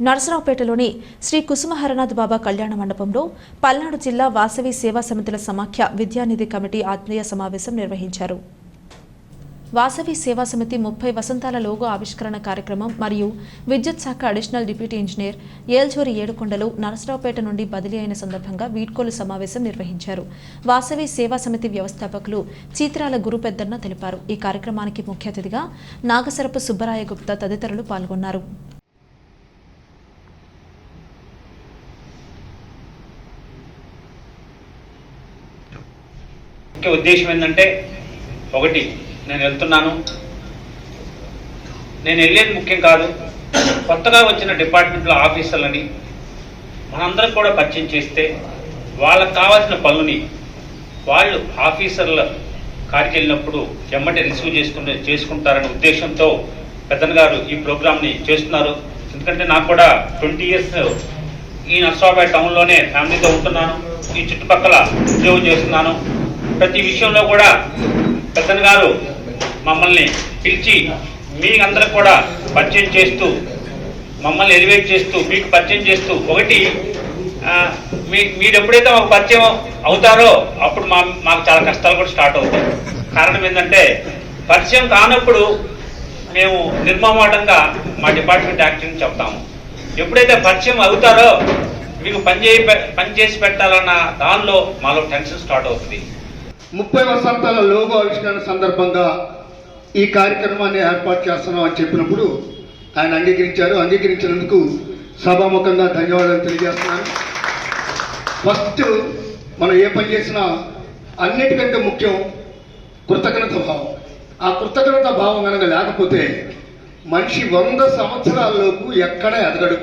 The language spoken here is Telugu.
నరసరావుపేటలోని శ్రీ కుసుమహరనాథ్ బాబా కళ్యాణ మండపంలో పల్నాడు జిల్లా వాసవి సేవా సమితుల సమాఖ్య విద్యానిధి కమిటీ ఆత్మీయ సమావేశం నిర్వహించారు. వాసవి సేవా సమితి 30 వసంతాల లోగో ఆవిష్కరణ కార్యక్రమం మరియు విద్యుత్ శాఖ అడిషనల్ డిప్యూటీ ఇంజనీర్ ఏల్చూరి ఏడుకొండలు నరసరావుపేట నుండి బదిలీ అయిన సందర్భంగా వీడ్కోలు సమావేశం నిర్వహించారు. వాసవి సేవా సమితి వ్యవస్థాపకులు చీత్రాల గురుపెద్దన్న తెలిపారు. ఈ కార్యక్రమానికి ముఖ్య అతిథిగా నాగసరపు సుబ్బరాయ గుప్తా తదితరులు పాల్గొన్నారు. ఉద్దేశం ఏంటంటే, ఒకటి, నేను వెళ్తున్నాను, నేను వెళ్ళేది ముఖ్యం కాదు, కొత్తగా వచ్చిన డిపార్ట్మెంట్లో ఆఫీసర్లని మనందరం కూడా పరిచయం చేస్తే వాళ్ళకు కావాల్సిన పనులని వాళ్ళు ఆఫీసర్ల కాడికి వెళ్ళినప్పుడు ఎమ్మటే రిసీవ్ చేసుకుంటారనే ఉద్దేశంతో పెద్దన్న గారు ఈ ప్రోగ్రామ్ని చేస్తున్నారు. ఎందుకంటే నాకు కూడా 20 years ఈ నర్సరావుపేట టౌన్లోనే ఫ్యామిలీతో ఉంటున్నాను, ఈ చుట్టుపక్కల ఉద్యోగం చేస్తున్నాను. ప్రతి విషయంలో కూడా పెద్దన్న గారు మమ్మల్ని పిలిచి మీ అందరికి కూడా పరిచయం చేస్తూ, మమ్మల్ని ఎలివేట్ చేస్తూ, మీకు పరిచయం చేస్తూ, ఒకటి మీరు ఎప్పుడైతే మాకు పరిచయం అవుతారో అప్పుడు మాకు చాలా కష్టాలు కూడా స్టార్ట్ అవుతాయి. కారణం ఏంటంటే, పరిచయం కానప్పుడు మేము నిర్మమాటంగా మా డిపార్ట్మెంట్ యాక్టింగ్ చెప్తాము. ఎప్పుడైతే పరిచయం అవుతారో మీకు పని చేసి పెట్టాలన్న దానిలో మాలో టెన్షన్ స్టార్ట్ అవుతుంది. 30 వసంతాల లోగో ఆవిష్కరణ సందర్భంగా ఈ కార్యక్రమాన్ని ఏర్పాటు చేస్తున్నాం అని చెప్పినప్పుడు ఆయన అంగీకరించారు. అంగీకరించినందుకు సభాముఖంగా ధన్యవాదాలు తెలియజేస్తున్నాను. ఫస్ట్ మనం ఏ పని చేసినా అన్నిటికంటే ముఖ్యం కృతజ్ఞత భావం. ఆ కృతజ్ఞత భావం కనుక లేకపోతే మనిషి 100 సంవత్సరాల్లోపు ఎక్కడ ఎదగడు.